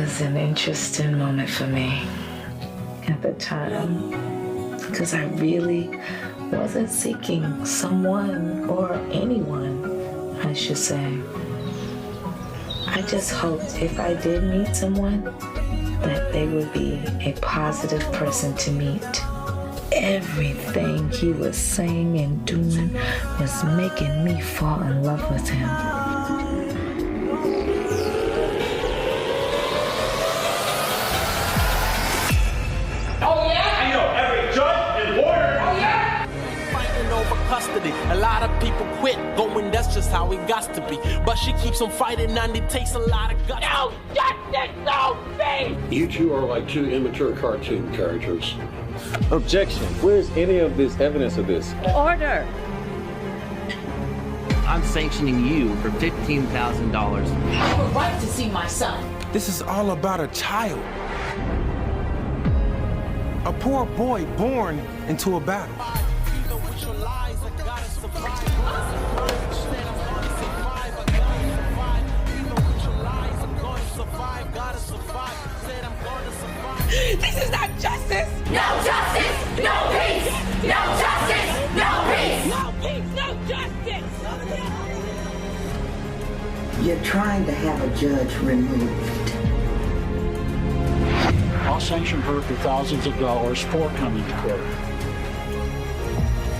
was an interesting moment for me at the time because I really wasn't seeking someone or anyone, I should say. I just hoped if I did meet someone that they would be a positive person to meet. Everything he was saying and doing was making me fall in love with him. A lot of people quit going, that's just how it got to be. But she keeps on fighting and it takes a lot of guts. No justice, no peace! You two are like two immature cartoon characters. Objection. Where's any of this evidence of this? Order. I'm sanctioning you for $15,000. I have a right to see my son. This is all about a child. A poor boy born into a battle. This is not justice! No justice! No peace! No justice! No peace! No peace! No justice! You're trying to have a judge removed. I'll sanction her for thousands of dollars for coming to court.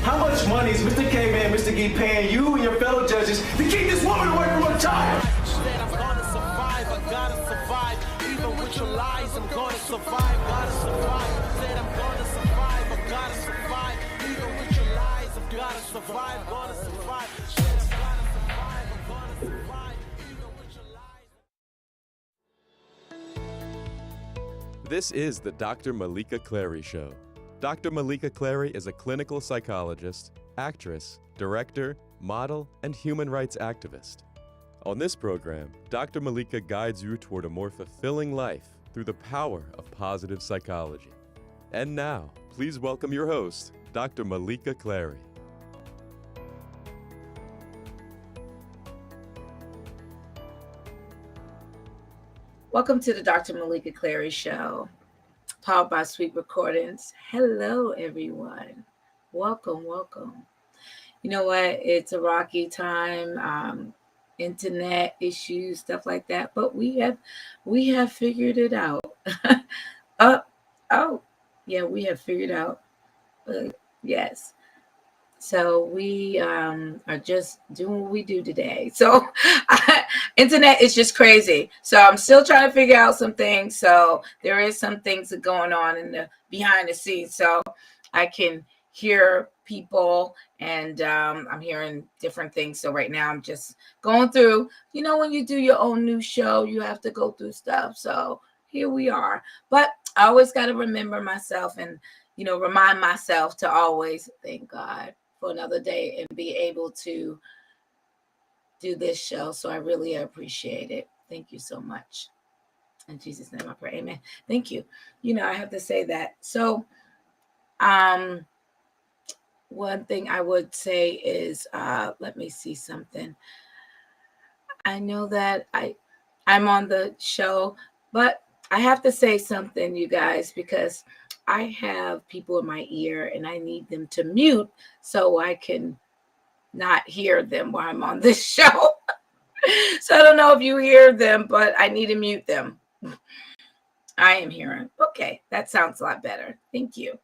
How much money is Mr. K-Man, Mr. Gee paying you and your fellow judges to keep this woman away from her child? Said I'm gonna survive, I gotta survive. Even with your lies, I'm gonna survive, gotta survive. Said I'm gonna survive, I gotta survive. Even with your lies, I've gotta survive, gonna survive. Said I gotta survive, I'm gonna survive. Even with your lies. This is the Dr. Meleeka Clary Show. Dr. Meleeka Clary is a clinical psychologist, actress, director, model, and human rights activist. On this program, Dr. Meleeka guides you toward a more fulfilling life through the power of positive psychology. And now, please welcome your host, Dr. Meleeka Clary. Welcome to the Dr. Meleeka Clary Show, powered by Sweet Recordings. Hello, everyone. Welcome, welcome. You know what? It's a rocky time, internet issues, stuff like that. But we have figured it out. We have figured out. Yes. So we are just doing what we do today. So internet is just crazy. So I'm still trying to figure out some things. So there is some things that going on in the behind the scenes. So I can hear people and I'm hearing different things. So right now I'm just going through, when you do your own new show, you have to go through stuff. So here we are. But I always got to remember myself and, remind myself to always thank God for another day and be able to do this show. So I really appreciate it. Thank you so much. In Jesus' name I pray. Amen. Thank you. I have to say that. So one thing I would say is, let me see something. I know that I'm on the show, but I have to say something, you guys, because I have people in my ear and I need them to mute so I can not hear them while I'm on this show. So I don't know if you hear them, but I need to mute them. I am hearing. Okay, that sounds a lot better. Thank you.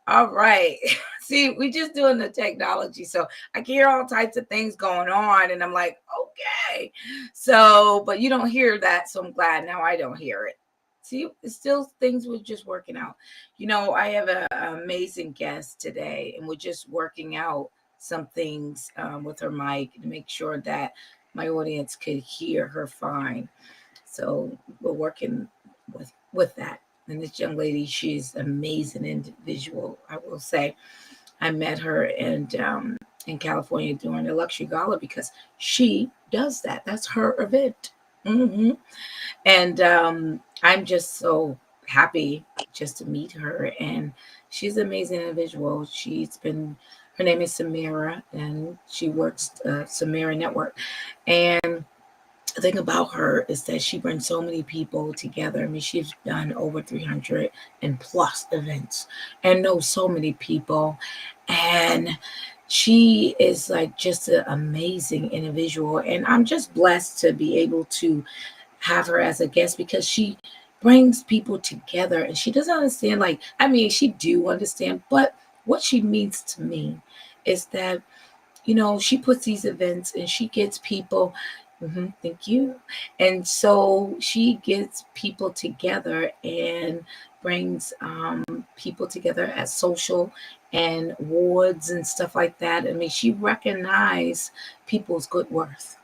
All right. See, we just doing the technology. So I can hear all types of things going on. And I'm like, okay. So, but you don't hear that. So I'm glad now I don't hear it. See, still things were just working out. I have an amazing guest today, and we're just working out some things with her mic to make sure that my audience could hear her fine. So we're working with that. And this young lady, she's an amazing individual, I will say. I met her in California during the Luxury Gala because she does that. That's her event. Mm-hmm. And I'm just so happy just to meet her. And she's an amazing individual. Her name is Samira, and she works Samira Network. And the thing about her is that she brings so many people together. I mean, she's done over 300 and plus events and knows so many people. And she is like just an amazing individual. And I'm just blessed to be able to have her as a guest because she brings people together and she doesn't understand, like, I mean, she do understand, but what she means to me is that, you know, she puts these events and she gets people. Thank you. And so she gets people together and brings people together at social and wards and stuff like that. I mean, she recognizes people's good worth.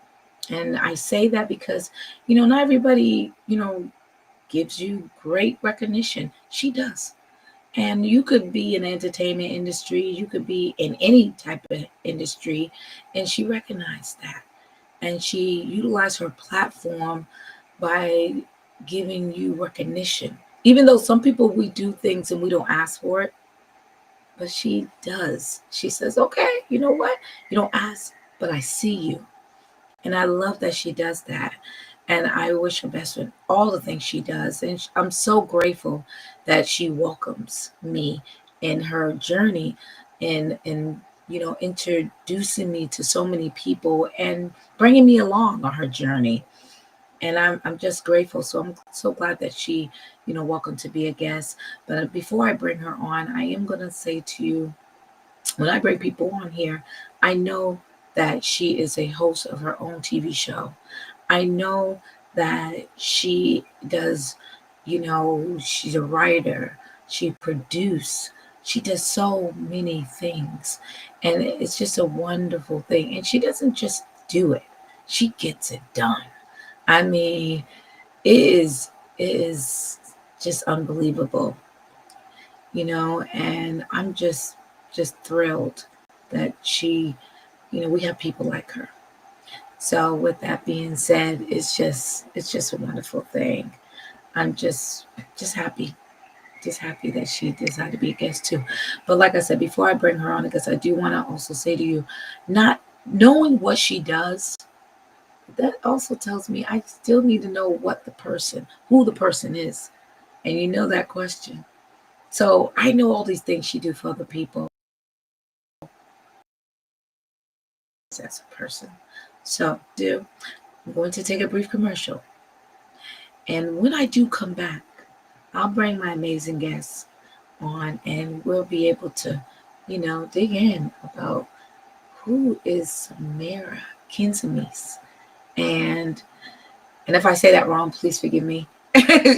And I say that because, you know, not everybody, you know, gives you great recognition. She does. And you could be in the entertainment industry, you could be in any type of industry, and she recognized that. And she utilized her platform by giving you recognition. Even though some people, we do things and we don't ask for it, but she does. She says, okay, you know what? You don't ask, but I see you. And I love that she does that. And I wish her best with all the things she does. And I'm so grateful that she welcomes me in her journey and you know, introducing me to so many people and bringing me along on her journey. And I'm just grateful. So I'm so glad that she, you know, welcome to be a guest. But before I bring her on, I am going to say to you, when I bring people on here, I know that she is a host of her own TV show. I know that she does, you know, she's a writer, she produces, she does so many things. And it's just a wonderful thing. And she doesn't just do it, she gets it done. I mean, it is just unbelievable, you know, and I'm just thrilled that she, you know, we have people like her. So with that being said, it's just a wonderful thing. I'm just happy that she decided to be a guest too. But like I said, before I bring her on, because I do want to also say to you, not knowing what she does, that also tells me I still need to know who the person is. And you know that question. So I know all these things she do for other people as a person. So I'm going to take a brief commercial. And when I do come back, I'll bring my amazing guests on and we'll be able to, you know, dig in about who is Samira Kinsemis. And if I say that wrong, please forgive me.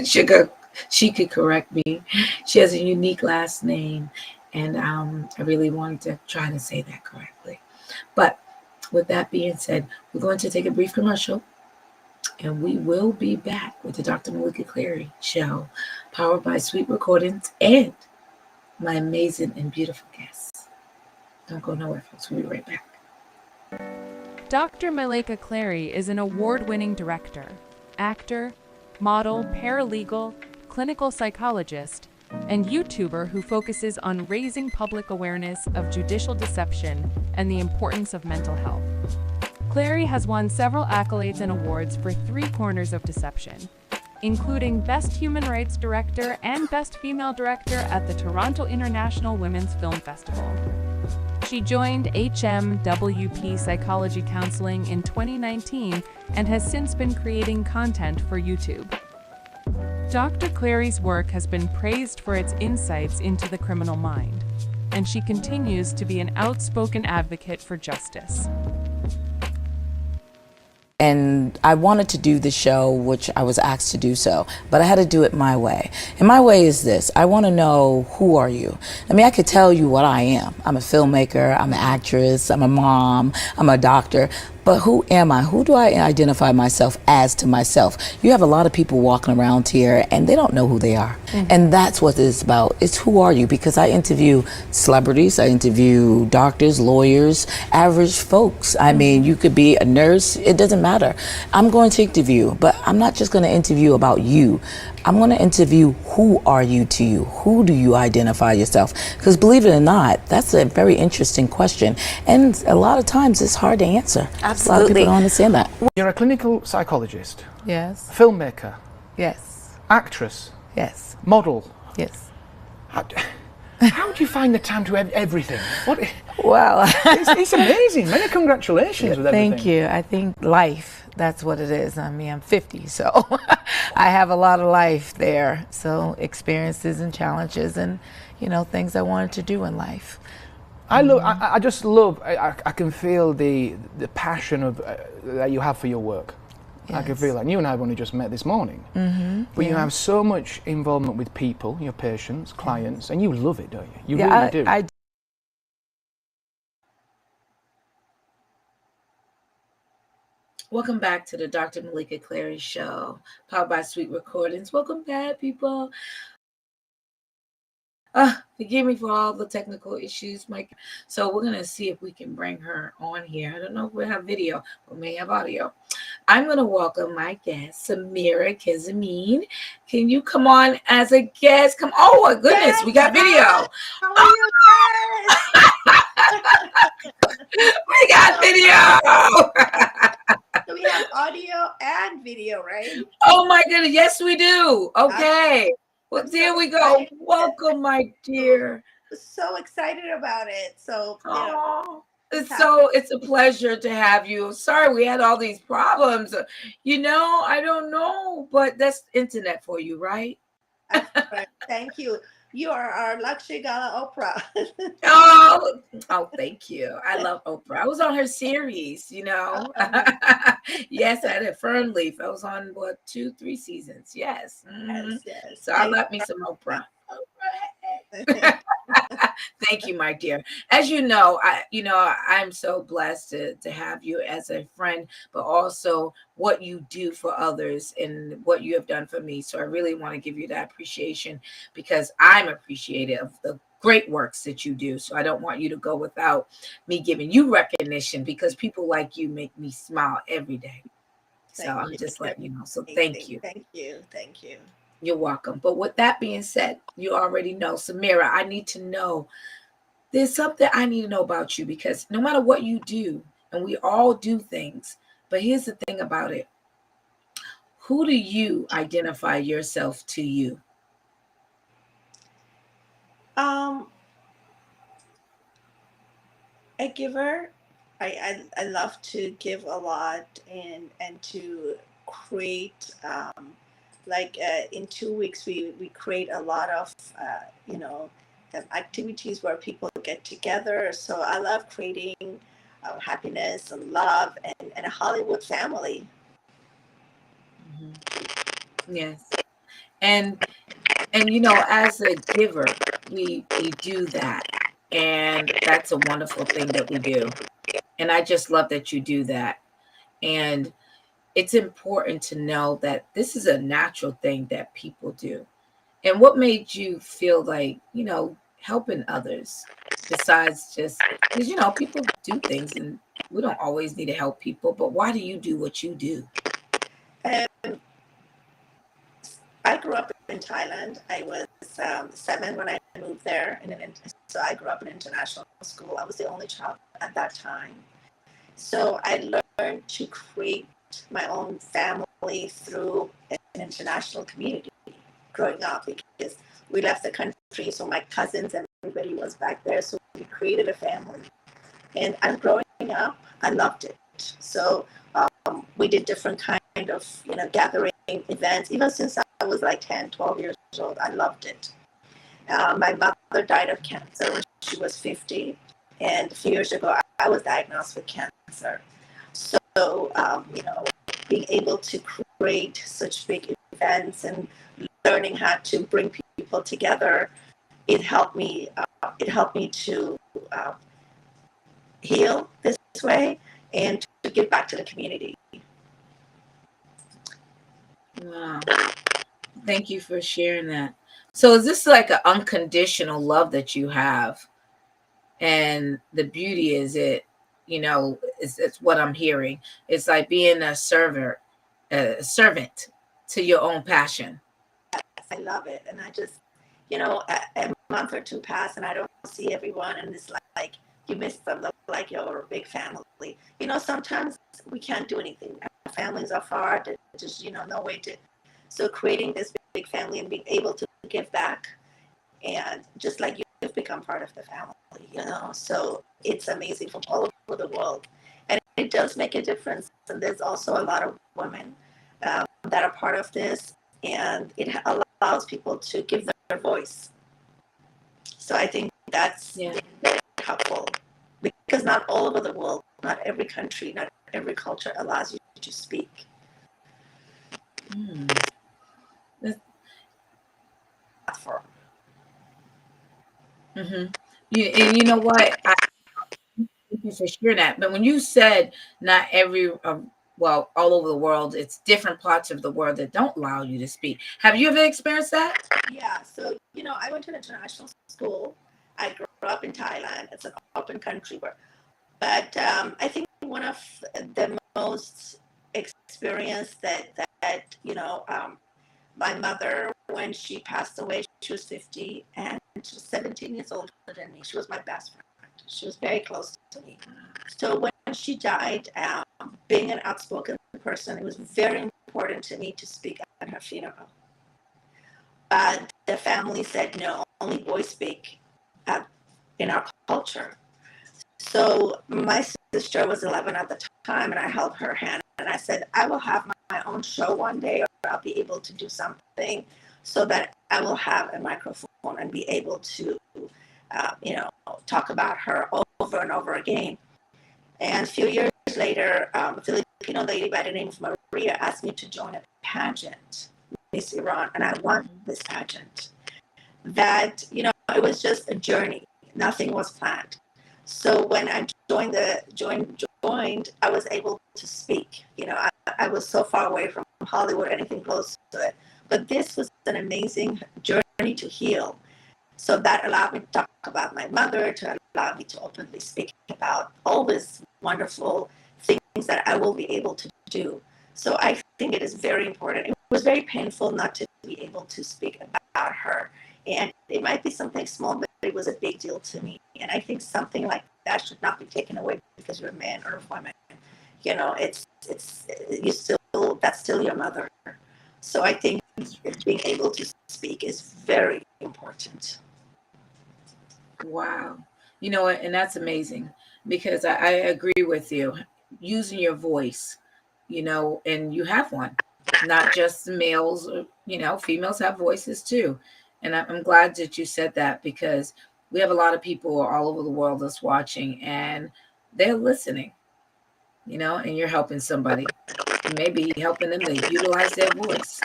She could correct me. She has a unique last name, and I really wanted to try to say that correctly. But with that being said, we're going to take a brief commercial, and we will be back with the Dr. Meleeka Clary Show, powered by Sweet Recordings and my amazing and beautiful guests. Don't go nowhere, folks. We'll be right back. Dr. Meleeka Clary is an award-winning director, actor, model, paralegal, clinical psychologist, and YouTuber who focuses on raising public awareness of judicial deception and the importance of mental health. Clary has won several accolades and awards for 3 corners of deception, including Best Human Rights Director and Best Female Director at the Toronto International Women's Film Festival. She joined HMWP Psychology Counseling in 2019 and has since been creating content for YouTube. Dr. Clary's work has been praised for its insights into the criminal mind, and she continues to be an outspoken advocate for justice. And I wanted to do the show, which I was asked to do so, but I had to do it my way. And my way is this: I want to know, who are you? I mean, I could tell you what I am. I'm a filmmaker, I'm an actress, I'm a mom, I'm a doctor. But who am I? Who do I identify myself as to myself? You have a lot of people walking around here and they don't know who they are. Mm-hmm. And that's what it's about. It's who are you? Because I interview celebrities, I interview doctors, lawyers, average folks. I mean, you could be a nurse, it doesn't matter. I'm going to interview, but I'm not just going to interview about you. I'm going to interview, who are you to you? Who do you identify yourself? Because believe it or not, that's a very interesting question. And a lot of times it's hard to answer. A lot of people don't understand that. You're a clinical psychologist. Yes. Filmmaker. Yes. Actress. Yes. Model. Yes. How do you find the time to everything? Well, it's amazing. Many congratulations with everything. Thank you. I think life, that's what it is. I mean, I'm 50, so I have a lot of life there. So experiences and challenges and, things I wanted to do in life. I just love, I can feel the passion that you have for your work. Yes. I can feel that. And you and I have only just met this morning. Mm-hmm. But you have so much involvement with people, your patients, clients, and you love it, don't you? You really do. I Welcome back to the Dr. Meleeka Clary Show, powered by Sweet Recordings. Welcome back, people. Forgive me for all the technical issues, Mike. So we're going to see if we can bring her on here. I don't know if we'll have video, but we may have audio. I'm going to welcome my guest, Samira Kazemeni. Can you come on as a guest? Oh, my goodness, yes, we got video. How are you guys? We got video. We have audio and video, right? Oh, my goodness. Yes, we do. Okay. Well, there we go. Welcome, my dear. So excited about it. So, it's a pleasure to have you. Sorry, we had all these problems. I don't know, but that's internet for you, right? Right. Thank you. You are our luxury gala Oprah. Oh, thank you. I love Oprah. I was on her series, Yes, I had a Fern Leaf. I was on 2-3 seasons. Yes. Mm-hmm. Yes. So I love me some Oprah. Thank you, my dear. As you know, I'm so blessed to have you as a friend, but also what you do for others and what you have done for me. So I really want to give you that appreciation because I'm appreciative of the great works that you do. So I don't want you to go without me giving you recognition because people like you make me smile every day. So I'm just letting you know. So thank you. Thank you. Thank you. You're welcome. But with that being said, you already know, Samira, I need to know, there's something I need to know about you because no matter what you do, and we all do things, but here's the thing about it. Who do you identify yourself to you? A giver. I love to give a lot and to create in 2 weeks we create a lot of activities where people get together. So I love creating happiness and love and a Hollywood family. Mm-hmm. Yes. And as a giver, we do that. And that's a wonderful thing that we do. And I just love that you do that. And it's important to know that this is a natural thing that people do. And what made you feel like, helping others besides just, because, people do things and we don't always need to help people, but why do you do what you do? I grew up in Thailand. I was 7 when I moved there. So I grew up in international school. I was the only child at that time. So I learned to create my own family through an international community growing up because we left the country. So my cousins and everybody was back there. So we created a family. And I'm growing up, I loved it. So we did different kind of, gathering events. Even since I was like 10, 12 years old, I loved it. My mother died of cancer when she was 50. And a few years ago, I was diagnosed with cancer. So, being able to create such big events and learning how to bring people together, it helped me to heal this way and to give back to the community. Wow. Thank you for sharing that. So is this like an unconditional love that you have? And the beauty is it's what I'm hearing. It's like being a servant to your own passion. I love it. And I just, a month or two pass and I don't see everyone. And it's like you miss them, like you're a big family. Sometimes we can't do anything. Our families are far, there's just, no way to. So creating this big family and being able to give back, and just like you've become part of the family, so it's amazing from all over the world. And it does make a difference. And there's also a lot of women that are part of this, and it allows people to give their voice. So I think that's very helpful, because not all over the world, not every country, not every culture allows you to speak. Mm-hmm. And you know what? Thank you for sharing that. But when you said not every, well, all over the world, it's different parts of the world that don't allow you to speak. Have you ever experienced that? Yeah. So, I went to an international school. I grew up in Thailand. It's an open country. But I think one of the most experience that my mother, when she passed away, she was 50, and she was 17 years older than me. She was my best friend. She was very close to me. So when she died, being an outspoken person, it was very important to me to speak at her funeral. But the family said, no, only boys speak in our culture. So my sister was 11 at the time, and I held her hand, and I said, I will have my own show one day, or I'll be able to do something so that I will have a microphone and be able to, talk about her over and over again. And a few years later, a Filipino lady by the name of Maria asked me to join a pageant, Miss Iran, and I won this pageant. That, it was just a journey. Nothing was planned. So when I joined, I was able to speak. I was so far away from Hollywood, anything close to it. But this was an amazing journey to heal. So that allowed me to talk about my mother, to allow me to openly speak about all these wonderful things that I will be able to do. So I think it is very important. It was very painful not to be able to speak about her. And it might be something small, but it was a big deal to me. And I think something like that should not be taken away because you're a man or a woman. That's still your mother. So I think being able to speak is very important. Wow. You know what? And that's amazing, because I agree with you. Using your voice, and you have one, not just males, females have voices too. And I'm glad that you said that, because we have a lot of people all over the world that's watching, and they're listening, and you're helping somebody. You may be helping them to utilize their voice.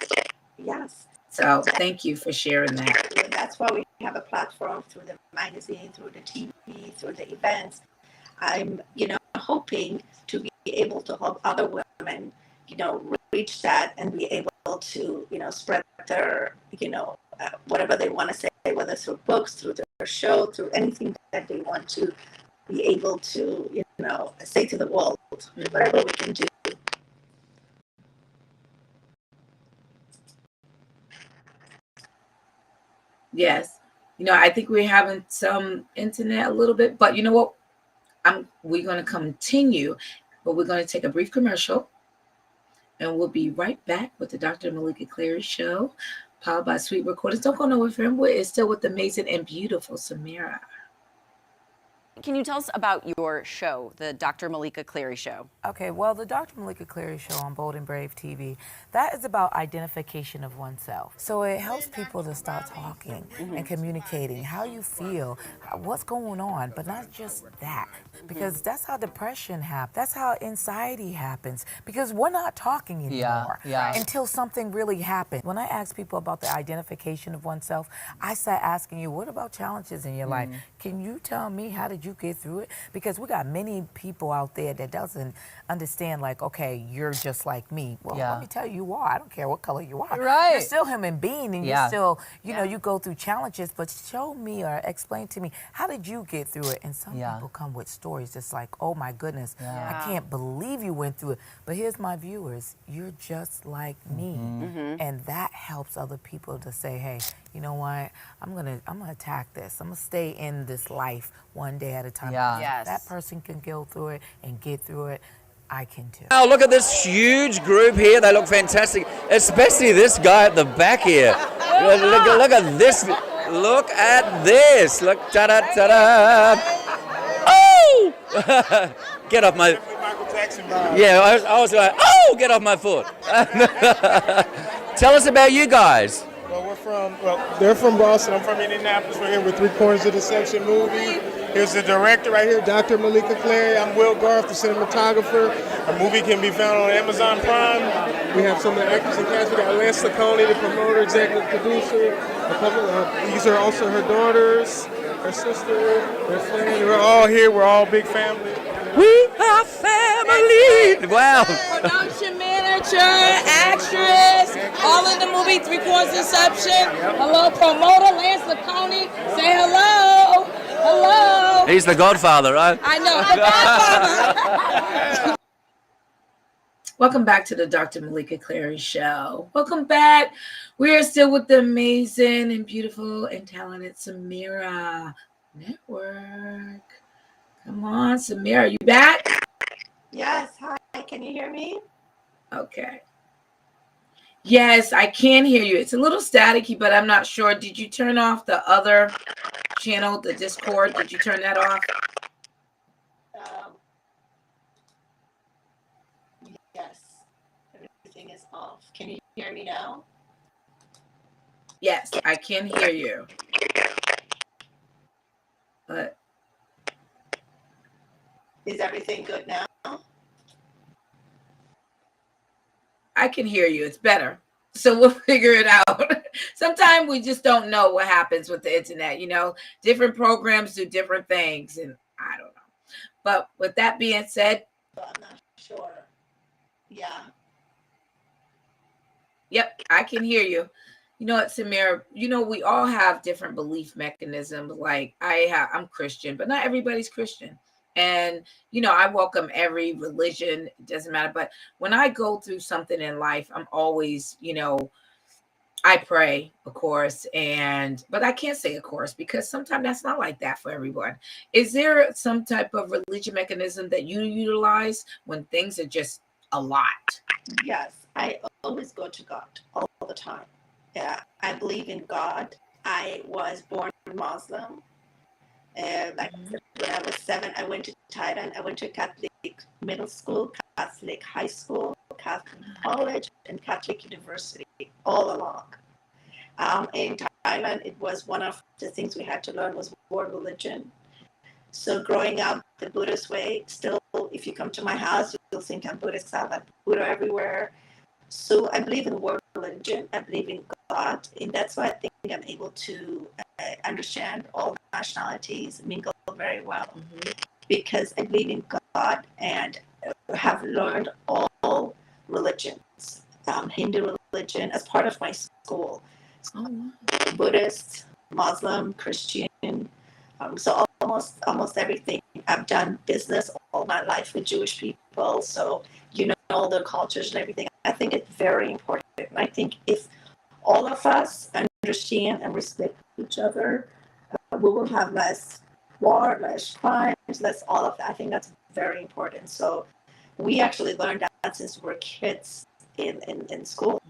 Yes. So thank you for sharing that. That's why we have a platform through the magazine, through the TV, through the events. I'm, hoping to be able to help other women, reach that and be able to, spread their, whatever they want to say, whether through books, through their show, through anything that they want to be able to, say to the world, whatever we can do. Yes. I think we're having some internet a little bit, but you know what? We're going to continue, but we're going to take a brief commercial, and we'll be right back with the Dr. Meleeka Clary Show, powered by Sweet Recordings. Don't go nowhere, friend. We're still with the amazing and beautiful Samira. Can you tell us about your show, the Dr. Meleeka Clary Show? Okay, well, the Dr. Meleeka Clary Show on Bold and Brave TV, that is about identification of oneself. So it helps people to start talking and communicating how you feel, what's going on, but not just that, because that's how depression happens. That's how anxiety happens, because we're not talking anymore until something really happens. When I ask people about the identification of oneself, I start asking you, what about challenges in your life? Can you tell me, how did you get through it? Because we got many people out there that doesn't understand, like, okay, you're just like me. Well, let me tell you, you are. I don't care what color you are. Right. You're still a human being, and you're still, you know, you go through challenges, but show me or explain to me, how did you get through it? And some people come with stories just like, oh my goodness, I can't believe you went through it. But here's my viewers, you're just like me. And that helps other people to say, hey, you know what, I'm gonna attack this. I'm gonna stay in this life one day at a time. That person can go through it and get through it. I can too. Oh, look at this huge group here. They look fantastic, especially this guy at the back here. Look at this. Look at this. Look, ta-da, ta-da. Oh! Get off my... Yeah, I was like, oh, get off my foot. Tell us about you guys. They're from Boston. I'm from Indianapolis. We're here with 3/4 of the Section movie. Here's the director right here, Dr. Meleeka Clary. I'm Will Garth, the cinematographer. Our movie can be found on Amazon Prime. We have some of the actors and cast. We got Lance Saccone, the promoter, executive producer. These are also her daughters, her sister, her friend. We're all here. We're all big family. We are family. Wow. Production manager, actress, all in the movie 3/4 Inception. Hello, promoter Lance Saccone. Say hello. Hello. He's the Godfather, right? I know, the Godfather. Welcome back to the Dr. Meleeka Clary Show. Welcome back. We are still with the amazing and beautiful and talented Samira Network. Come on, Samira, are you back? Yes, hi, can you hear me? Okay. Yes, I can hear you. It's a little staticky, but I'm not sure. Did you turn off the other channel, the Discord? Did you turn that off? Yes, everything is off. Can you hear me now? Yes, I can hear you. But is everything good now? I can hear you. It's better. So we'll figure it out. Sometimes we just don't know what happens with the internet. You know, different programs do different things, and I don't know. But with that being said, I'm not sure. Yeah. Yep, I can hear you. You know what, Samira, you know, we all have different belief mechanisms. Like I'm Christian, but not everybody's Christian. And, you know, I welcome every religion. It doesn't matter. But when I go through something in life, I'm always, you know, I pray, of course. But I can't say of course, because sometimes that's not like that for everyone. Is there some type of religion mechanism that you utilize when things are just a lot? Yes, I always go to God all the time. Yeah, I believe in God. I was born Muslim. Like when I was 7, I went to Thailand. I went to Catholic middle school, Catholic high school, Catholic college, and Catholic university all along. In Thailand, it was one of the things we had to learn was world religion. So growing up the Buddhist way, still, if you come to my house, you'll think I'm Buddhist. I have Buddha everywhere. So I believe in world religion. I believe in God, and that's why I think I'm able to understand all nationalities, mingle very well, because I believe in God and have learned all religions, Hindu religion as part of my school, Buddhist, Muslim, Christian. So almost everything. I've done business all my life with Jewish people, so you know all their cultures and everything. I think it's very important. I think if all of us understand and respect each other, we will have less war, less crimes, less all of that. I think that's very important. So we actually learned that since we were kids in school.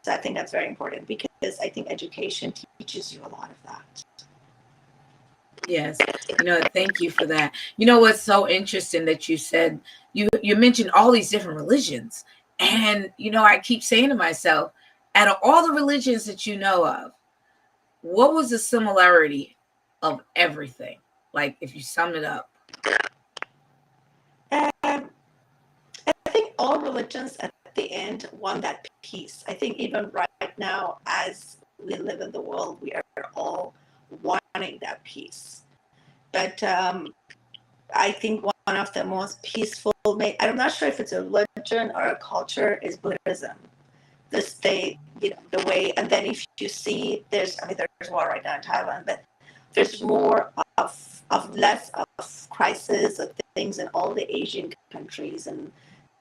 So I think that's very important because I think education teaches you a lot of that. Yes. You know, thank you for that. You know what's so interesting that you said, you mentioned all these different religions. And, you know, I keep saying to myself, out of all the religions that you know of, what was the similarity of everything? Like, if you sum it up. I think all religions at the end want that peace. I think even right now, as we live in the world, we are all wanting that peace. But I think one of the most peaceful, I'm not sure if it's a religion or a culture, is Buddhism. The way, and then if you see, there's war right now in Thailand, but there's more of less of crisis of things in all the Asian countries and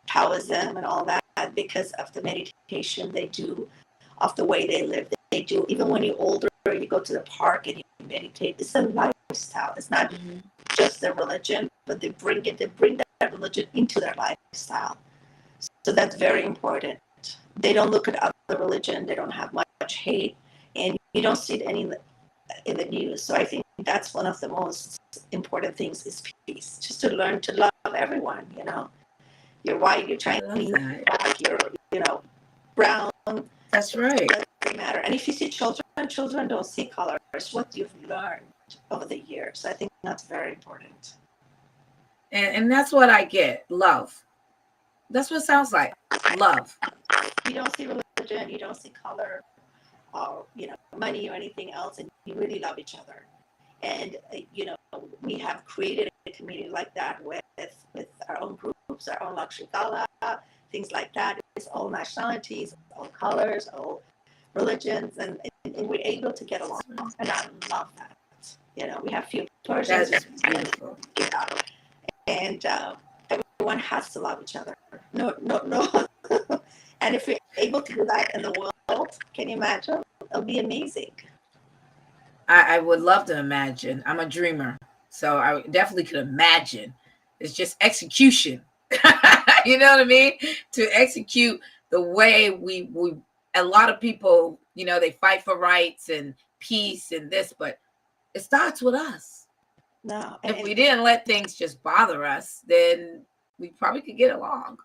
Taoism and all that because of the meditation they do, of the way they live. They do, even when you're older, you go to the park and you meditate. It's a lifestyle. It's not just a religion, but they bring religion into their lifestyle. So that's very important. They don't look at other religion. They don't have much hate, and you don't see it any in the news. So I think that's one of the most important things is peace. Just to learn to love everyone. You know, you're white, you're Chinese, black, you're brown. That's right. It doesn't matter. And if you see children don't see color. It's what you've learned over the years. I think that's very important. And that's what I get. Love. That's what it sounds like. Love. You don't see religion, you don't see color, or money or anything else, and you really love each other. And we have created a community like that with our own groups, our own luxury gala, things like that. It's all nationalities, all colors, all religions, and we're able to get along. And I love that. We have few Persians. That's beautiful. And everyone has to love each other. No. And if we're able to do that in the world, can you imagine? It'll be amazing. I would love to imagine. I'm a dreamer, so I definitely could imagine. It's just execution. You know what I mean? To execute the way we a lot of people, they fight for rights and peace and this, but it starts with us. No. If we didn't let things just bother us, then we probably could get along.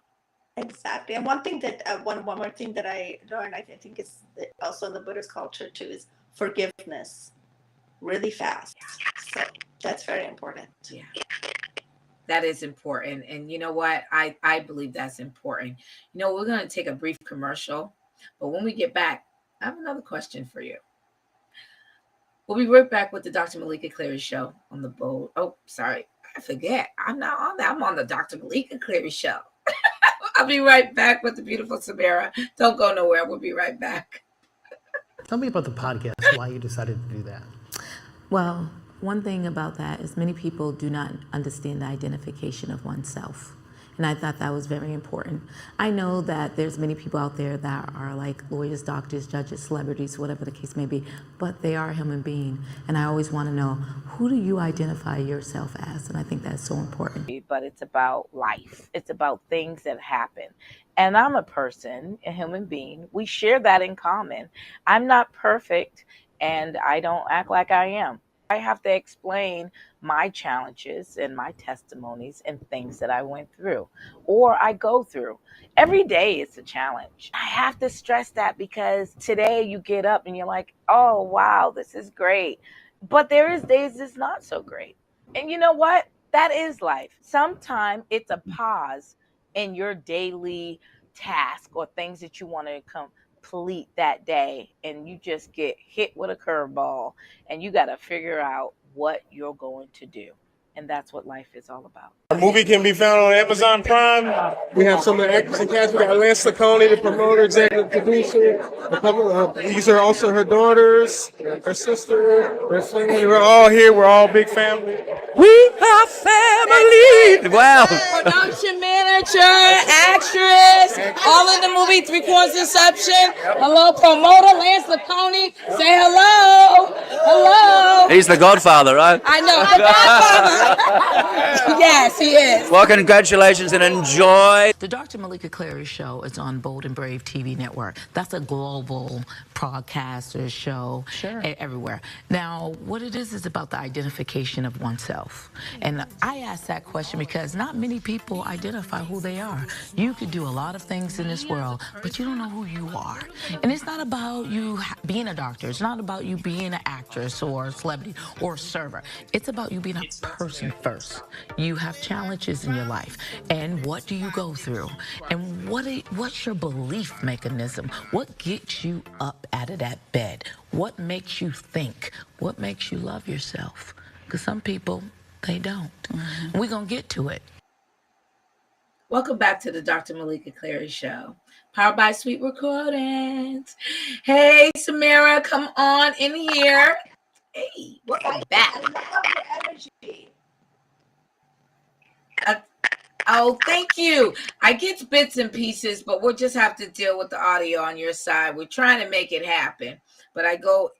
Exactly. And one thing that one more thing that I learned, I think is also in the Buddhist culture too, is forgiveness really fast. So that's very important. Yeah. That is important. And you know what? I believe that's important. We're going to take a brief commercial, but when we get back, I have another question for you. We'll be right back with the Dr. Meleeka Clary Show on the boat. Oh, sorry. I forget. I'm not on that. I'm on the Dr. Meleeka Clary Show. I'll be right back with the beautiful Samira. Don't go nowhere. We'll be right back. Tell me about the podcast, why you decided to do that. Well, one thing about that is many people do not understand the identification of oneself. And I thought that was very important. I know that there's many people out there that are like lawyers, doctors, judges, celebrities, whatever the case may be, but they are a human being. And I always want to know, who do you identify yourself as? And I think that's so important. But it's about life. It's about things that happen. And I'm a person, a human being. We share that in common. I'm not perfect, and I don't act like I am. I have to explain my challenges and my testimonies and things that I went through or I go through. Every day is a challenge. I have to stress that because today you get up and you're like, oh, wow, this is great. But there is days it's not so great. And you know what? That is life. Sometimes it's a pause in your daily task or things that you want to complete that day, and you just get hit with a curveball and you got to figure out what you're going to do. And that's what life is all about. Our movie can be found on Amazon Prime. We have some of the actors and cast. We got Lance Lacconi, the promoter, executive producer. These are also her daughters, her sister, her family. We're all here. We're all big family. We are family. Wow. Production manager, actress, all in the movie, 3/4 Inception. Hello, promoter, Lance Lacconi. Say hello. Hello. He's the Godfather, right? I know, the Godfather. Yes, he is. Well, congratulations and enjoy. The Dr. Meleeka Clary Show is on Bold and Brave TV network. That's a global broadcaster show everywhere. Now, what it is about the identification of oneself. And I ask that question because not many people identify who they are. You could do a lot of things in this world, but you don't know who you are. And it's not about you being a doctor. It's not about you being an actress or a celebrity or a server. It's about you being a person first. You have challenges in your life. And what do you go through? And what's your belief mechanism? What gets you up out of that bed? What makes you think? What makes you love yourself? Because some people, they don't. Mm-hmm. We're going to get to it. Welcome back to the Dr. Meleeka Clary Show, powered by Sweet Recordings. Hey, Samira, come on in here. Hey, welcome back. Oh, thank you. I get bits and pieces, but we'll just have to deal with the audio on your side. We're trying to make it happen, but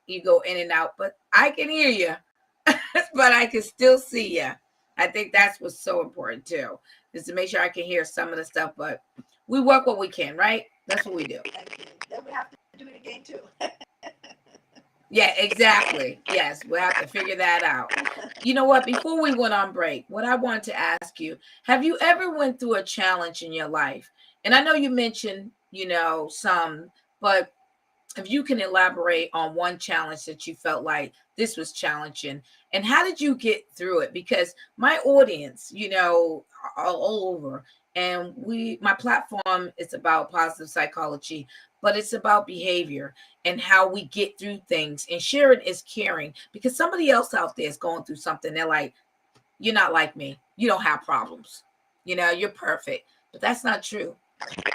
you go in and out, but I can hear you, but I can still see you. I think that's what's so important too, is to make sure I can hear some of the stuff, but we work what we can, right? That's what we do. Then we have to do it again too. Yeah, exactly. Yes, we'll have to figure that out. You know what? Before we went on break, what I wanted to ask you, have you ever went through a challenge in your life? And I know you mentioned, some, but if you can elaborate on one challenge that you felt like this was challenging, and how did you get through it? Because my audience, are all over, and my platform is about positive psychology, but it's about behavior and how we get through things. And sharing is caring, because somebody else out there is going through something. They're like, you're not like me. You don't have problems. You're perfect. But that's not true,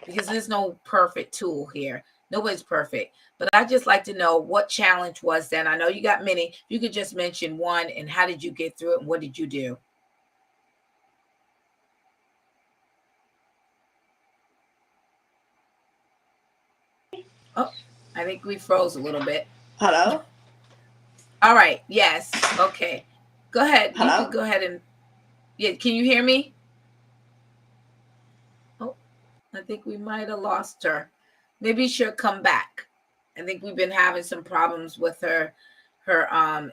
because there's no perfect tool here. Nobody's perfect. But I just like to know what challenge was that. I know you got many. You could just mention one, and how did you get through it, and what did you do? Oh, I think we froze a little bit. Hello? All right. Yes. Okay. Go ahead. Hello? You can go ahead and, yeah. Can you hear me? Oh, I think we might have lost her. Maybe she'll come back. I think we've been having some problems with her I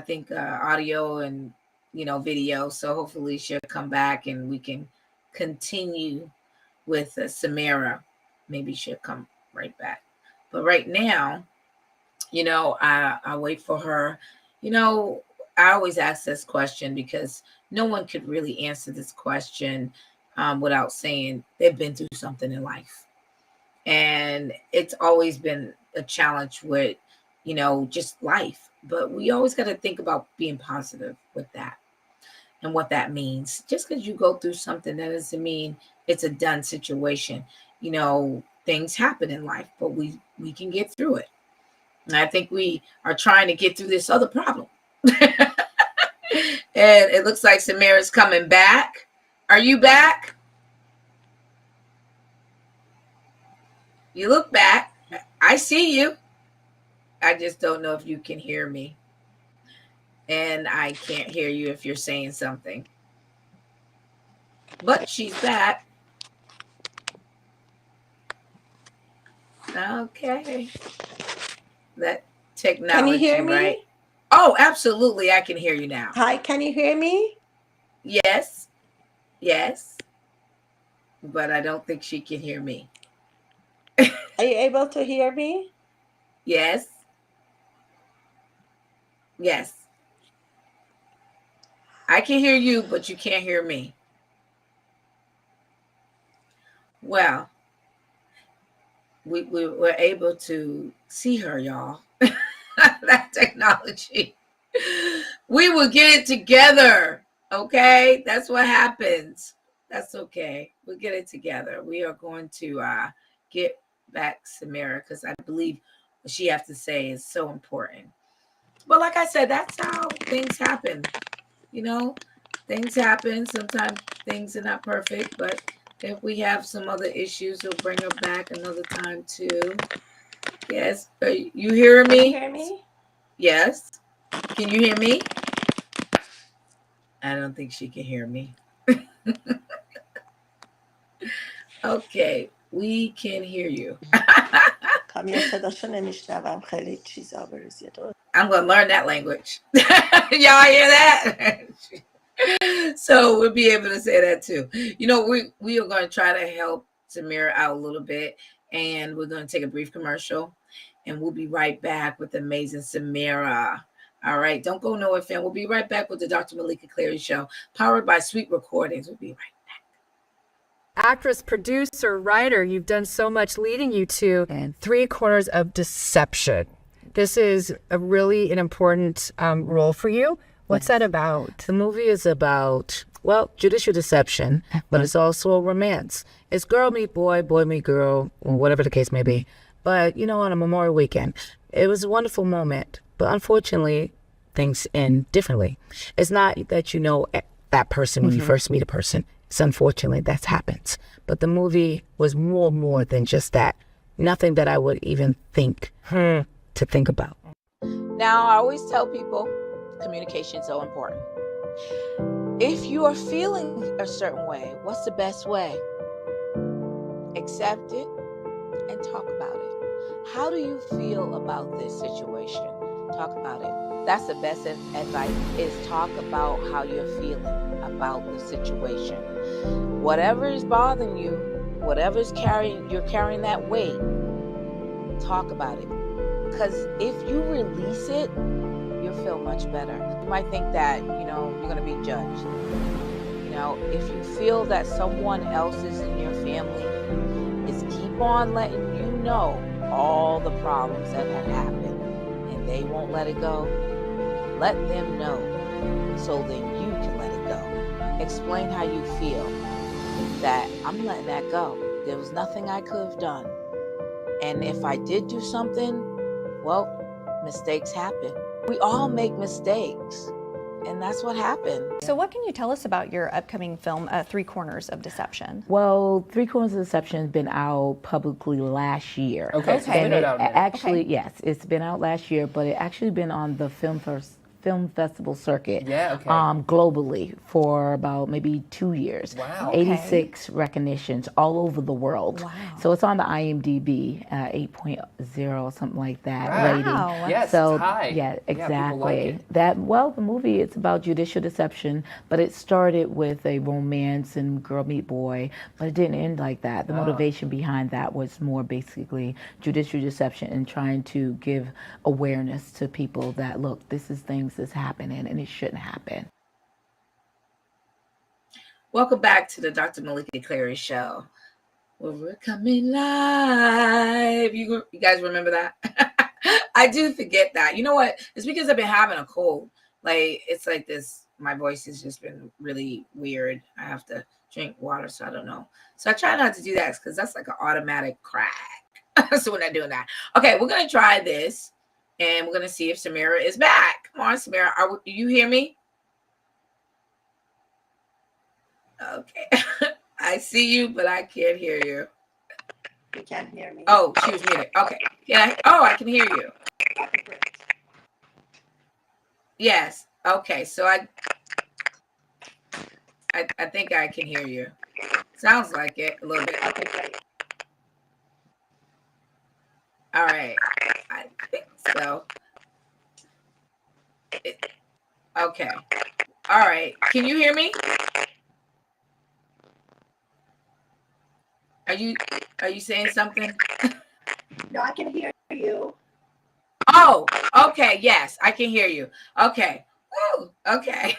think audio and video. So hopefully she'll come back and we can continue with Samira. Maybe she'll come right back. But right now, I wait for her. I always ask this question because no one could really answer this question without saying they've been through something in life. And it's always been a challenge with, just life. But we always got to think about being positive with that and what that means. Just because you go through something, that doesn't mean it's a done situation. Things happen in life, but we can get through it. And I think we are trying to get through this other problem. And it looks like Samira's coming back. Are you back? You look back. I see you. I just don't know if you can hear me. And I can't hear you if you're saying something. But she's back. Okay. That technology, Can you hear me? right? Oh, absolutely. I can hear you now. Hi, can you hear me? Yes. Yes. But I don't think she can hear me. Are you able to hear me? Yes. Yes. I can hear you, but you can't hear me. Well, we were able to see her, y'all. That technology. We will get it together. Okay. That's what happens. That's okay. We'll get it together. We are going to get back Samira, because I believe what she has to say is so important. But like I said, that's how things happen. Things happen. Sometimes things are not perfect, but if we have some other issues, we'll bring her back another time too. Yes. Are you hearing me? Can you hear me? Yes. Can you hear me? I don't think she can hear me. Okay. We can hear you. I'm going to learn that language. Y'all hear that? So we'll be able to say that too. We are going to try to help Samira out a little bit, and we're going to take a brief commercial, and we'll be right back with amazing Samira. All right, don't go nowhere, fam. We'll be right back with the Dr. Meleeka Clary Show, powered by Sweet Recordings. We'll be right back. Actress, producer, writer, you've done so much, leading you to 3/4 of Deception. This is an important role for you. What's that about? The movie is about, judicial deception, but it's also a romance. It's girl meet boy, boy meet girl, or whatever the case may be. But, on a Memorial weekend, it was a wonderful moment. But unfortunately, things end differently. It's not that that person when you first meet a person. It's unfortunately that happens. But the movie was more than just that. Nothing that I would even think to think about. Now, I always tell people communication is so important. If you are feeling a certain way, what's the best way? Accept it and talk about it. How do you feel about this situation? Talk about it. That's the best advice, is talk about how you're feeling about the situation. Whatever is bothering you, whatever's you're carrying that weight, talk about it. Because if you release it, you'll feel much better. You might think that, you're going to be judged. If you feel that someone else is in your family is keep on letting you know all the problems that have happened and they won't let it go, let them know so that you can let it go. Explain how you feel, that I'm letting that go. There was nothing I could have done. And if I did do something, well, mistakes happen. We all make mistakes. And that's what happened. So what can you tell us about your upcoming film, Three Corners of Deception? Well, Three Corners of Deception has been out publicly last year. Okay, so it's been out now. Actually, yes, it's been out last year, but it actually been on the film festival circuit globally for about maybe 2 years. Wow. 86 recognitions all over the world. Wow. So it's on the IMDb 8.0, something like that rating. Yes, so it's high. Yeah, exactly. Yeah, people like it. The movie, it's about judicial deception, but it started with a romance and girl meet boy, but it didn't end like that. The motivation behind that was more basically judicial deception and trying to give awareness to people that, look, this is things that's happening and it shouldn't happen. Welcome back to the Dr. Meleeka Clary Show, where we're coming live. You guys remember that? I do forget that. You know what? It's because I've been having a cold. It's like this. My voice has just been really weird. I have to drink water, so I don't know. So I try not to do that because that's like an automatic crack. So we're not doing that. Okay, we're going to try this, and we're going to see if Samira is back. Come on, Samira. Do you hear me? Okay. I see you, but I can't hear you. You can't hear me. Oh, she was muted. Okay. Yeah. Oh, I can hear you. Yes. Okay. So I think I can hear you. Sounds like it a little bit. Okay, great. All right. I think so. Okay. All right. Can you hear me? Are you saying something? No, I can hear you. Oh, okay. Yes, I can hear you. Okay. Woo, okay.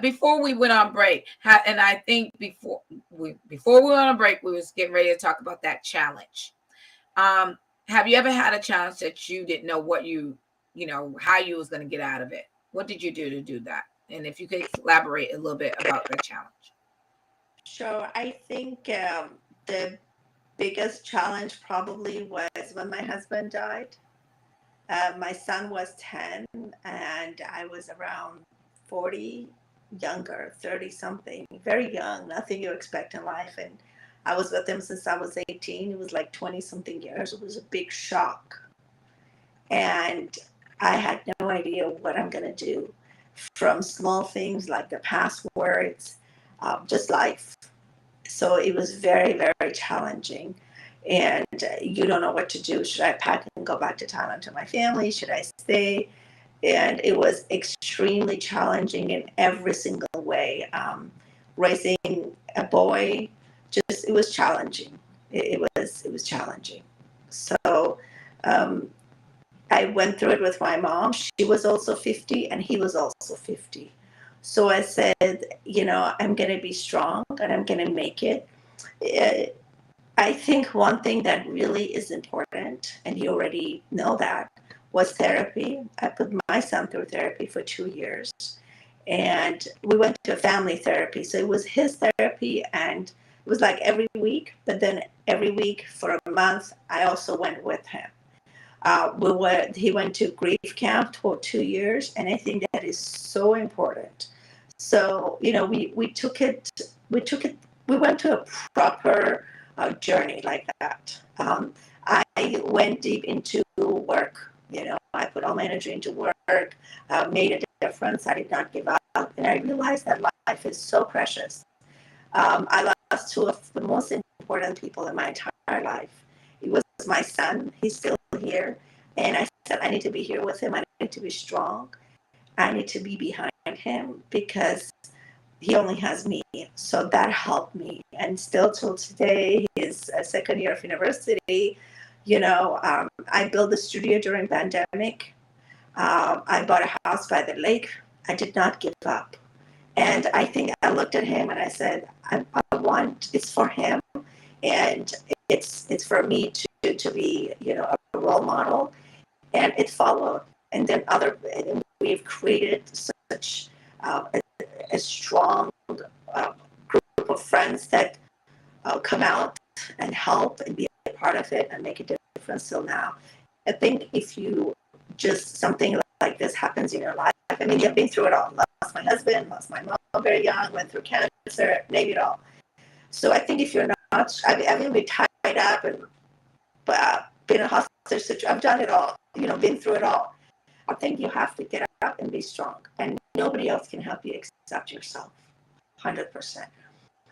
Before we went on break, and I think before we went on break, we was getting ready to talk about that challenge. Have you ever had a challenge that you didn't know how you was going to get out of it? What did you do to do that? And if you could elaborate a little bit about the challenge. Sure. I think the biggest challenge probably was when my husband died. My son was 10 and I was around 40, younger, 30 something, very young, nothing you expect in life. And I was with him since I was 18. It was like 20 something years. It was a big shock. And I had no idea what I'm going to do, from small things like the passwords, just life. So it was very, very challenging. And you don't know what to do. Should I pack and go back to Thailand to my family? Should I stay? And it was extremely challenging in every single way. Raising a boy, it was challenging. It was challenging. So I went through it with my mom. She was also 50 and he was also 50. So I said, I'm going to be strong and I'm going to make it. I think one thing that really is important, and you already know that, was therapy. I put my son through therapy for 2 years. And we went to a family therapy. So it was his therapy, and it was like every week. But then every week for a month, I also went with him. He went to grief camp for 2 years, and I think that is so important. So, we went to a proper journey like that. I went deep into work. I put all my energy into work, made a difference. I did not give up. And I realized that life is so precious. I lost two of the most important people in my entire life. It was my son. He's still here. And I said, I need to be here with him. I need to be strong. I need to be behind him because he only has me. So that helped me. And still till today, he is a second year of university. I built a studio during pandemic. I bought a house by the lake. I did not give up. And I think I looked at him and I said, I want, it's for him. And it's for me to be, a role model. And it followed. And then we've created such a strong group of friends that come out and help and be a part of it and make a difference till now. I think if you just something like this happens in your life, I mean, you've been through it all. Lost my husband, lost my mom very young, went through cancer, name it all. So I think if you're not, I've been tied up and been in a hostage situation. I've done it all, been through it all. I think you have to get up and be strong, and nobody else can help you except yourself, 100%.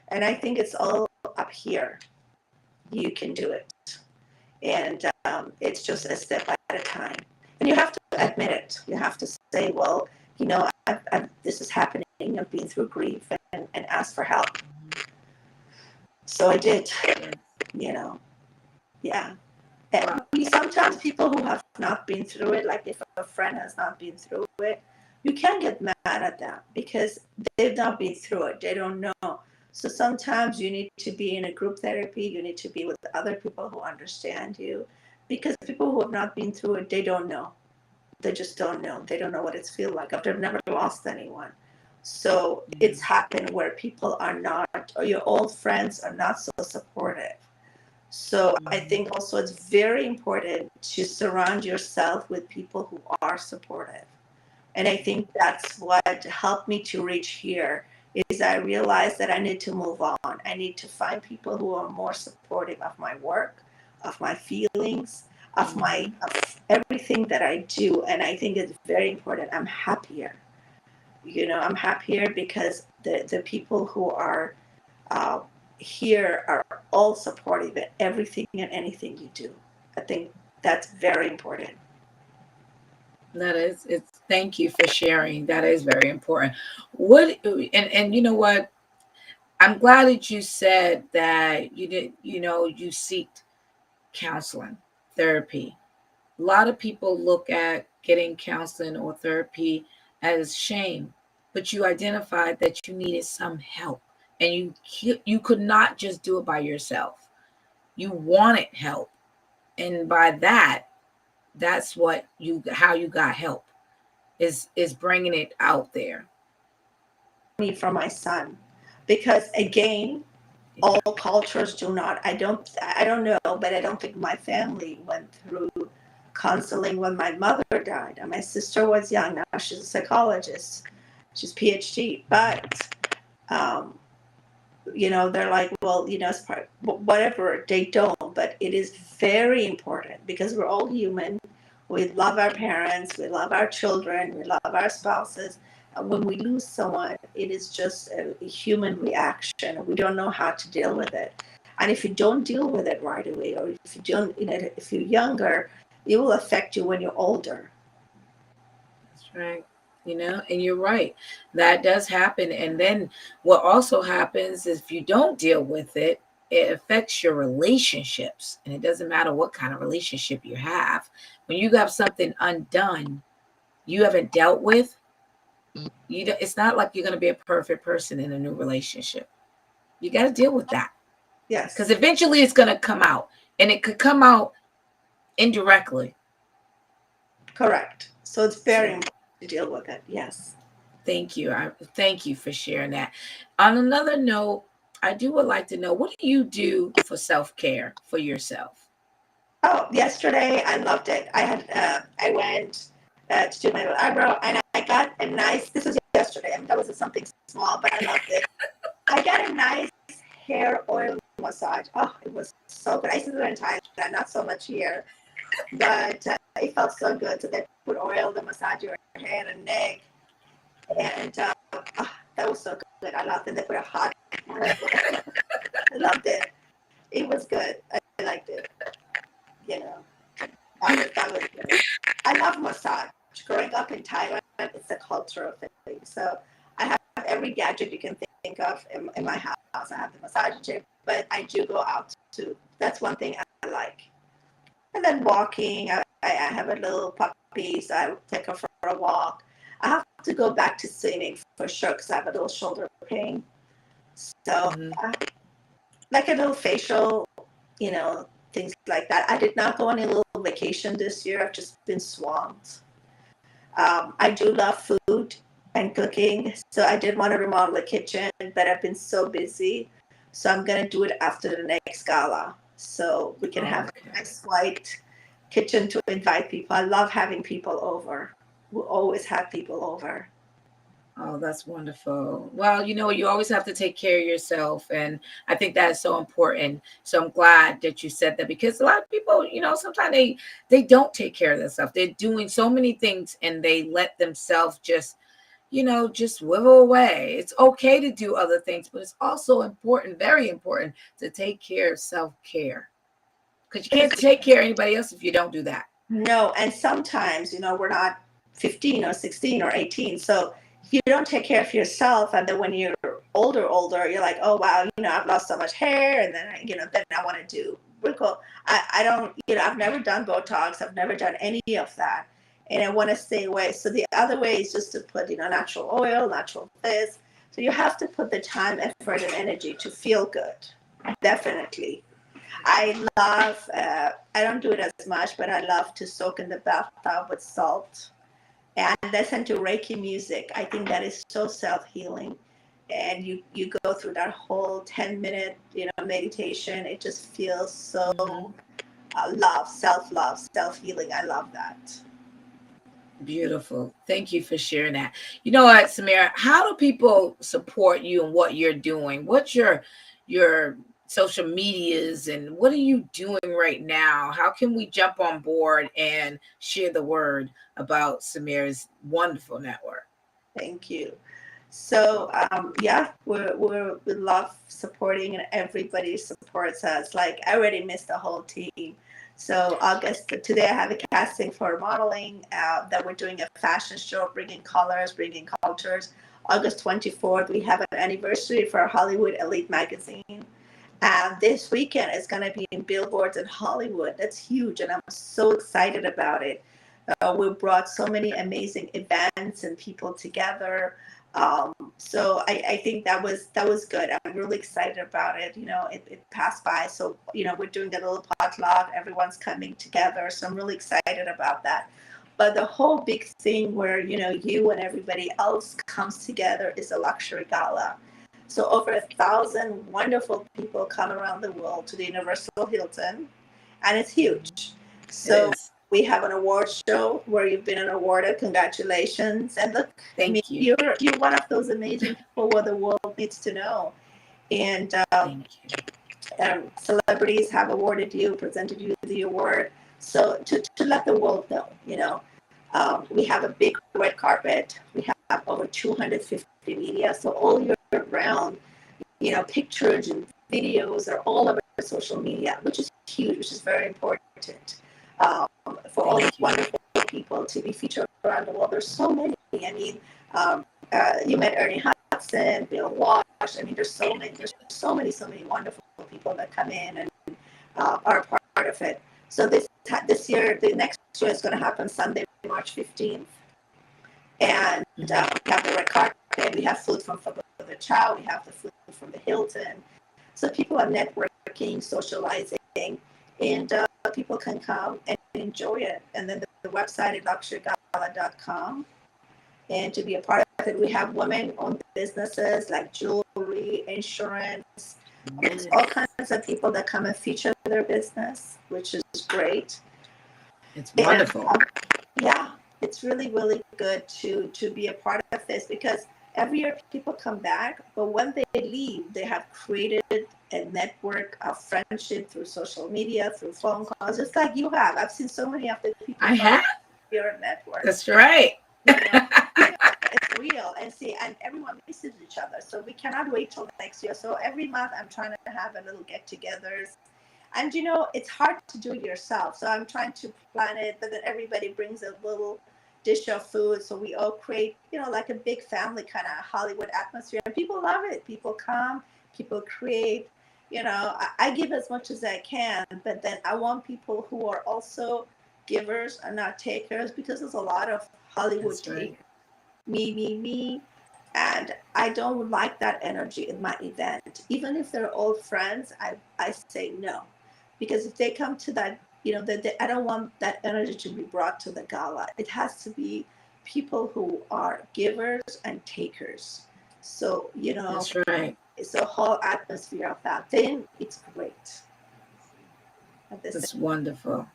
And I think it's all up here. You can do it. And it's just a step at a time. And you have to admit it. You have to say, well, this is happening. I've been through grief and ask for help. So I did, yeah. And sometimes people who have not been through it, like if a friend has not been through it, you can't get mad at them because they've not been through it. They don't know. So sometimes you need to be in a group therapy. You need to be with other people who understand you, because people who have not been through it, they don't know. They just don't know. They don't know what it's feel like. They've never lost anyone. So it's happened where people are not, or your old friends are not so supportive. So I think also it's very important to surround yourself with people who are supportive. And I think that's what helped me to reach here, is I realized that I need to move on. I need to find people who are more supportive of my work, of my feelings, of everything that I do. And I think it's very important. I'm happier. I'm happier because the people who are here are all supportive in everything and anything you do. I think that's very important. Thank you for sharing. That is very important. And you know what? I'm glad that you said that you seeked counseling, therapy. A lot of people look at getting counseling or therapy as shame, but you identified that you needed some help, and you could not just do it by yourself. You wanted help, and by that's how you got help, is bringing it out there. Me for my son, because again, all cultures do not. I don't know, but I don't think my family went through counseling when my mother died. And my sister was young. Now she's a psychologist. She's PhD. But they're like, well, it's part, whatever. They don't. But it is very important because we're all human. We love our parents. We love our children. We love our spouses. And when we lose someone, it is just a human reaction. We don't know how to deal with it. And if you don't deal with it right away, or if you don't, if you're younger, it will affect you when you're older. That's right. And you're right. That does happen. And then what also happens is if you don't deal with it, it affects your relationships. And it doesn't matter what kind of relationship you have. When you have something undone, you haven't dealt with, it's not like you're going to be a perfect person in a new relationship. You got to deal with that. Yes. Because eventually it's going to come out. And it could come out indirectly. Correct. So it's very important to deal with it. Yes. Thank you. Thank you for sharing that. On another note, I would like to know, what do you do for self-care for yourself? Oh, yesterday I loved it. I went to do my eyebrow, and I got a nice, this was yesterday, that was something small, but I loved it. I got a nice hair oil massage. Oh, it was so good. I used to do it in Thailand, not so much here, but it felt so good. So they put oil to massage your head and neck, And that was so good. I loved it. They put a hot. I loved it. It was good. I liked it. You know, that was good. I love massage. Growing up in Thailand, it's a cultural thing. So I have every gadget you can think of in my house. I have the massage chair, but I do go out too. That's one thing I like. And then walking, I have a little puppy, so I take her for a walk. I have to go back to swimming for sure because I have a little shoulder pain. So, like a little facial, things like that. I did not go on a little vacation this year. I've just been swamped. I do love food and cooking, so I did want to remodel the kitchen, but I've been so busy. So I'm going to do it after the next gala. So we can have a nice white kitchen to invite people. I love having people over. We always have people over. Oh, that's wonderful. Well, you always have to take care of yourself. And I think that is so important. So I'm glad that you said that, because a lot of people, sometimes they don't take care of themselves. They're doing so many things and they let themselves just wither away. It's okay to do other things, but it's also important, very important, to take care of self-care. Because you can't take care of anybody else if you don't do that. No, and sometimes, we're not 15 or 16 or 18. So you don't take care of yourself, and then when you're older, you're like, oh wow, I've lost so much hair, and then then I want to do wrinkle. I don't, I've never done Botox, I've never done any of that, and I want to stay away. So the other way is just to put natural oil, natural this. So you have to put the time, effort, and energy to feel good. Definitely. I love, I don't do it as much, but I love to soak in the bathtub with salt and listen to Reiki music. I think that is so self-healing. And you go through that whole 10-minute, meditation. It just feels so self-love, self-healing. I love that. Beautiful. Thank you for sharing that. You know what, Samira, how do people support you and what you're doing? What's your social medias and what are you doing right now? How can we jump on board and share the word about Samira's wonderful network? Thank you. So we love supporting, and everybody supports us. Like, I already missed the whole team. So today I have a casting for modeling that we're doing a fashion show, bringing colors, bringing cultures. August 24th, we have an anniversary for Hollywood Elite magazine. And this weekend is going to be in billboards in Hollywood. That's huge, and I'm so excited about it. We brought so many amazing events and people together. So I think that was good. I'm really excited about it. It passed by. So, we're doing a little potluck. Everyone's coming together. So I'm really excited about that. But the whole big thing where, you and everybody else comes together is a luxury gala. So over 1,000 wonderful people come around the world to the Universal Hilton, and it's huge. So we have an award show where you've been awarded. Congratulations. And look, Thank you. You're one of those amazing people where the world needs to know. And celebrities have awarded you, presented you the award. So to let the world know, we have a big red carpet. We have over 250 media. So all year round, pictures and videos are all over social media, which is huge, which is very important. For all these wonderful people to be featured around the world. There's so many. I mean, you met Ernie Hudson, Bill Walsh. I mean, there's so many wonderful people that come in and are part of it. So this year, the next show is going to happen Sunday, March 15th. And we have the red carpet. We have food from the Chow. We have the food from the Hilton. So people are networking, socializing, and people can come and enjoy it. And then the website is luxurygala.com. And to be a part of it, we have women-owned businesses like jewelry, insurance. There's all kinds of people that come and feature their business, which is great. It's wonderful. And, it's really, really good to be a part of this, because every year people come back, but when they leave, they have created a network of friendship through social media, through phone calls, just like you have. I've seen so many of the people. I have. Your network. That's right. It's real, and see, and everyone misses each other. So we cannot wait till next year. So every month I'm trying to have a little get-togethers. And it's hard to do it yourself. So I'm trying to plan it, but then everybody brings a little dish of food. So we all create, like a big family kind of Hollywood atmosphere. And people love it. People come, people create. I give as much as I can, but then I want people who are also givers and not takers, because there's a lot of Hollywood take. Me. And I don't like that energy in my event. Even if they're old friends, I say no. Because if they come to that, I don't want that energy to be brought to the gala. It has to be people who are givers and takers. So, That's right. It's a whole atmosphere of that. Then it's great. It's wonderful.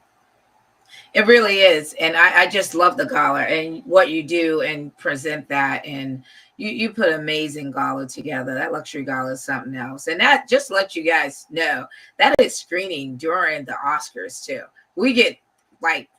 It really is. And I just love the gala and what you do and present that. And you put amazing gala together. That luxury gala is something else. And that just lets you guys know that is screening during the Oscars too. We get like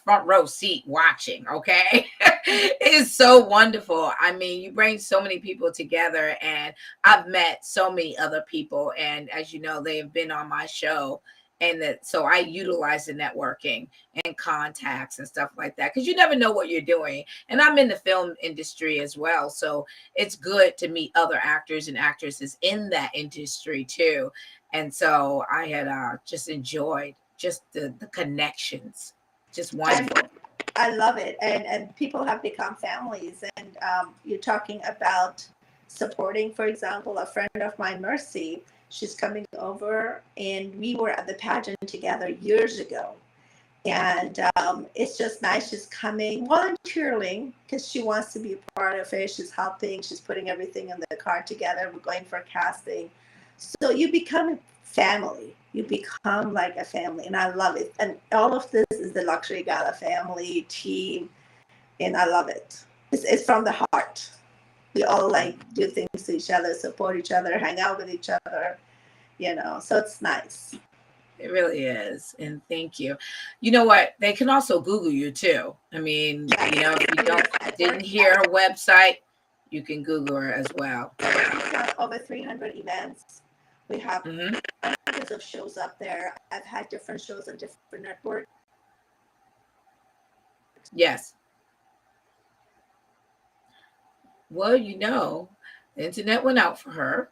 front row seat watching. Okay. It is so wonderful. I mean, you bring so many people together, and I've met so many other people. And as you know, they have been on my show. And so I utilize the networking and contacts and stuff like that, because you never know what you're doing. And I'm in the film industry as well. So it's good to meet other actors and actresses in that industry too. And so I had just enjoyed just the connections. Just wonderful. I love it. And people have become families. And you're talking about supporting, for example, a friend of mine, Mercy. She's coming over, and we were at the pageant together years ago. And it's just nice. She's coming volunteering because she wants to be a part of it. She's helping. She's putting everything in the car together. We're going for casting. So you become a family. You become like a family, and I love it. And all of this is the Luxury Gala family team, and I love it. It's from the heart. We all do things to each other, support each other, hang out with each other, so it's nice. It really is. And thank you. You know what? They can also Google you too. I mean, if you didn't hear her website, you can Google her as well. We've got over 300 events. We have hundreds of shows up there. I've had different shows on different networks. Yes. Well, the internet went out for her.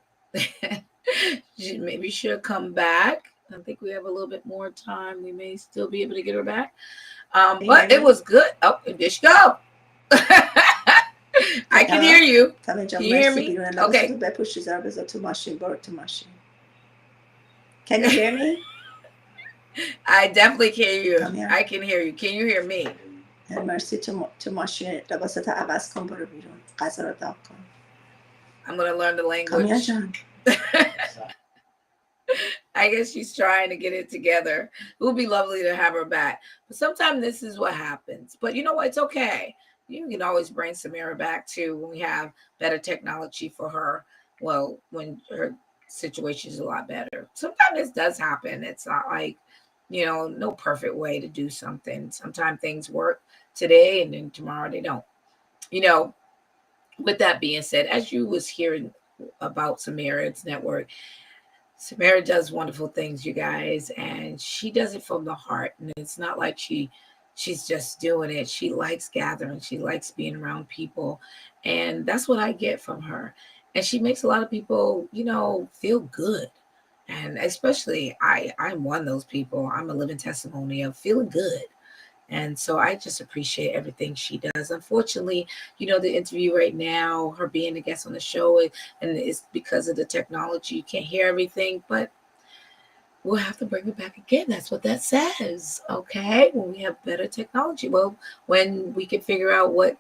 Maybe she'll come back. I think we have a little bit more time. We may still be able to get her back. But it was good. Oh, there she go. I can hear you. Can you hear me? Okay. Can you hear me? I definitely can hear you. I can hear you. Can you hear me? مرسی تو ماشین لباسات عوض کن برو بیرون غذا رو داغ کن. I'm going to learn the language. I guess she's trying to get it together. It would be lovely to have her back. But sometimes this is what happens. But you know what? It's okay. You can always bring Samira back too when we have better technology for her. Well, when her situation is a lot better. Sometimes this does happen. It's not like, no perfect way to do something. Sometimes things work today and then tomorrow they don't. With that being said, as you was hearing about Samira's network, Samira does wonderful things, you guys, and she does it from the heart. And it's not like she's just doing it. She likes gathering. She likes being around people. And that's what I get from her. And she makes a lot of people, feel good. And especially I'm one of those people. I'm a living testimony of feeling good. And so I just appreciate everything she does. Unfortunately, the interview right now, her being a guest on the show, and it's because of the technology, you can't hear everything, but we'll have to bring her back again. That's what that says. Okay. When we have better technology. Well, when we can figure out what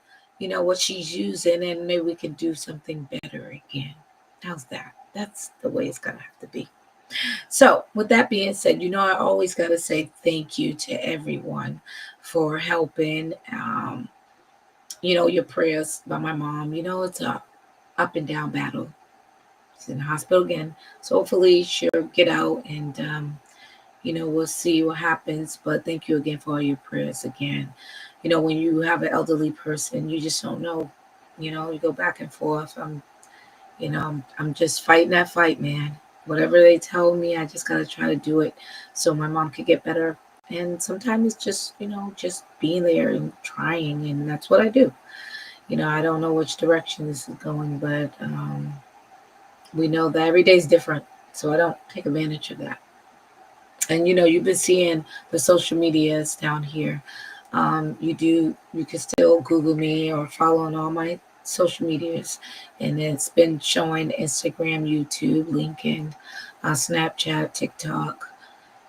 she's using, and maybe we can do something better again. How's that? That's the way it's going to have to be. So with that being said, I always got to say thank you to everyone for helping. Your prayers by my mom, it's a up and down battle. She's in the hospital again. So hopefully she'll get out, and, we'll see what happens. But thank you again for all your prayers again. When you have an elderly person, you just don't know You know, you go back and forth. I'm just fighting that fight, man. Whatever they tell me, I just gotta try to do it so my mom could get better. And sometimes it's just, just being there and trying, and that's what I do. I don't know which direction this is going, but we know that every day is different, so I don't take advantage of that. And you've been seeing the social medias down here. You can still Google me or follow on all my social medias, and it's been showing Instagram, YouTube, LinkedIn, Snapchat, TikTok,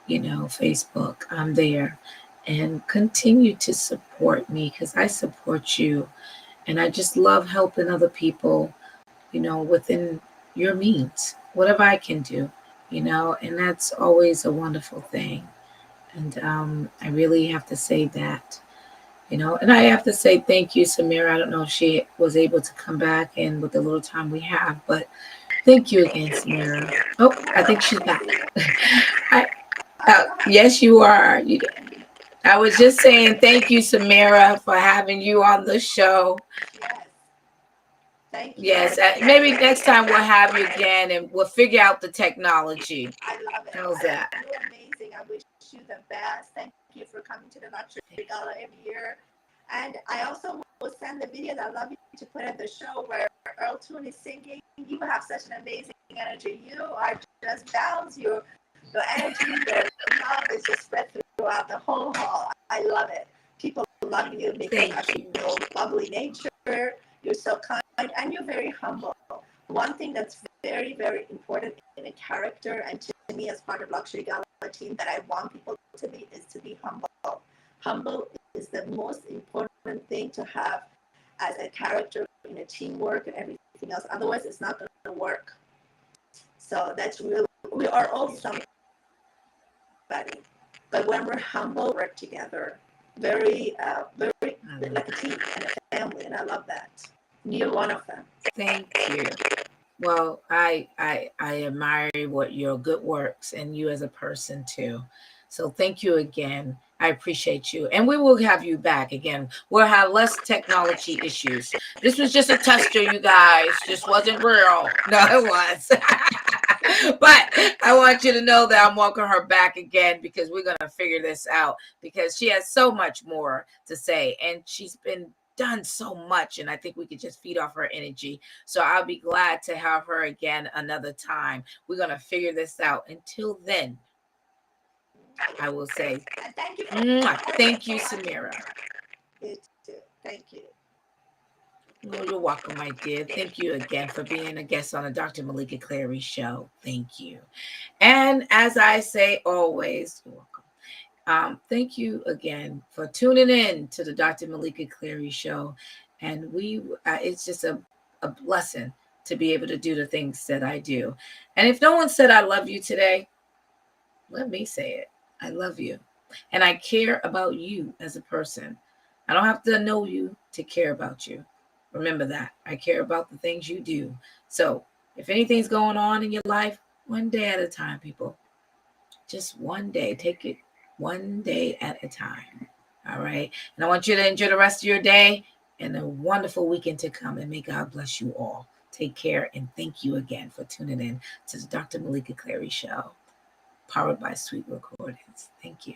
Facebook. I'm there, and continue to support me because I support you, and I just love helping other people, within your means, whatever I can do, and that's always a wonderful thing. And I really have to say that, and I have to say thank you, Samira. I don't know if she was able to come back in with the little time we have, but thank you again, Samira. Oh, I think she's back. Yes, you are. I was just saying thank you, Samira, for having you on the show. Thank you. Yes, maybe next time we'll have you again and we'll figure out the technology. I love it. How's that? You're amazing. I wish you the best. Thank you for coming to the Luxury Gala every year. And I also will send the videos. I love you to put at the show where Earl Toon is singing. You have such an amazing energy. You are just bounce. Your energy, your love is just spread throughout the whole hall. I love it. People love you because of your bubbly nature. You're so kind and you're very humble. One thing that's very, very important in a character and to me as part of Luxury Gala team that I want people to be is to be humble. Humble is the most important thing to have as a character in a teamwork and everything else. Otherwise, it's not going to work. So that's really, we are all somebody. But when we're humble, work together. Very like a team and a family, and I love that. You're one of them. Thank you. Well, I admire what your good works and you as a person too. So thank you again. I appreciate you. And we will have you back again. We'll have less technology issues. This was just a tester, you guys. Just wasn't real. No, it was. But I want you to know that I'm welcoming her back again because we're going to figure this out because she has so much more to say. And she's been done so much, and I think we could just feed off her energy. So I'll be glad to have her again another time. We're going to figure this out. Until then, I will say thank you, Samira. You too. Thank you. Oh, you're welcome, my dear. Thank you again for being a guest on the Dr. Meleeka Clary show. Thank you. And as I say always, you're welcome. Thank you again for tuning in to the Dr. Meleeka Clary show. And it's just a blessing to be able to do the things that I do. And if no one said I love you today, let me say it. I love you. And I care about you as a person. I don't have to know you to care about you. Remember that. I care about the things you do. So if anything's going on in your life, one day at a time, people. Just one day. Take it one day at a time. All right. And I want you to enjoy the rest of your day and a wonderful weekend to come. And may God bless you all. Take care. And thank you again for tuning in to the Dr. Meleeka Clary show, powered by Sweet Recordings. Thank you.